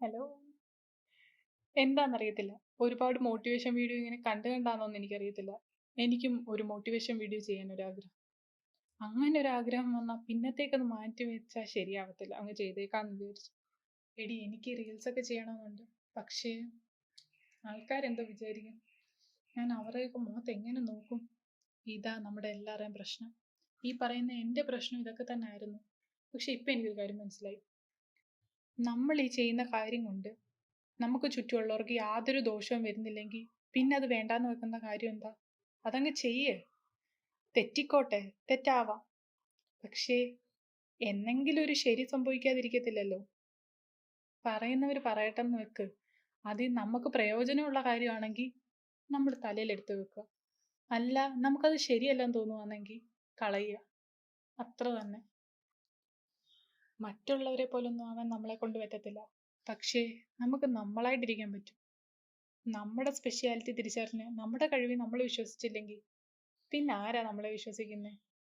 Hello. എന്താന്നറിയത്തില്ല. ഒരുപാട് motivation video ഇങ്ങനെ കണ്ടാന്നോന്ന് എനിക്കറിയത്തില്ല. എനിക്കും ഒരു മോട്ടിവേഷൻ വീഡിയോ ചെയ്യാൻ ഒരാഗ്രഹം. അങ്ങനെ ഒരു ആഗ്രഹം വന്നാൽ പിന്നത്തേക്കത് മാറ്റി വെച്ചാൽ ശരിയാവത്തില്ല. അങ്ങ് ചെയ്തേക്കാന്ന് വിചാരിച്ചു. എടി എനിക്ക് റീൽസ് ഒക്കെ ചെയ്യണമെന്നുണ്ട്. പക്ഷേ ആൾക്കാരെന്തോ വിചാരിക്കും? ഞാൻ അവരുടെയൊക്കെ മുഖത്ത് എങ്ങനെ നോക്കും? ഇതാ നമ്മുടെ എല്ലാവരുടെയും പ്രശ്നം. ഈ പറയുന്ന എൻ്റെ പ്രശ്നം ഇതൊക്കെ തന്നെ ആയിരുന്നു. പക്ഷെ ഇപ്പം എനിക്കൊരു കാര്യം മനസ്സിലായി. നമ്മൾ ഈ ചെയ്യുന്ന കാര്യം കൊണ്ട് നമുക്ക് ചുറ്റുമുള്ളവർക്ക് യാതൊരു ദോഷവും വരുന്നില്ലെങ്കിൽ പിന്നെ അത് വേണ്ടാന്ന് വെക്കുന്ന കാര്യം എന്താ? അതങ്ങ് ചെയ്യ്. തെറ്റിക്കോട്ടെ, തെറ്റാവാം. പക്ഷേ എന്നെങ്കിലും ഒരു ശരി സംഭവിക്കാതിരിക്കത്തില്ലല്ലോ. പറയുന്നവർ പറയട്ടെന്ന് വെക്ക്. അത് നമുക്ക് പ്രയോജനമുള്ള കാര്യമാണെങ്കിൽ നമ്മൾ തലയിലെടുത്ത് വെക്കുക. അല്ല, നമുക്കത് ശരിയല്ലെന്ന് തോന്നുവാണെങ്കിൽ കളയുക. അത്ര തന്നെ. മറ്റുള്ളവരെ പോലൊന്നും ആവാൻ നമ്മളെ കൊണ്ട് പറ്റത്തില്ല. പക്ഷേ നമുക്ക് നമ്മളായിട്ടിരിക്കാൻ പറ്റും. നമ്മുടെ സ്പെഷ്യാലിറ്റി തിരിച്ചറിഞ്ഞ് നമ്മുടെ കഴിവിൽ നമ്മൾ വിശ്വസിച്ചില്ലെങ്കിൽ പിന്നെ ആരാ നമ്മളെ വിശ്വസിക്കുന്നത്?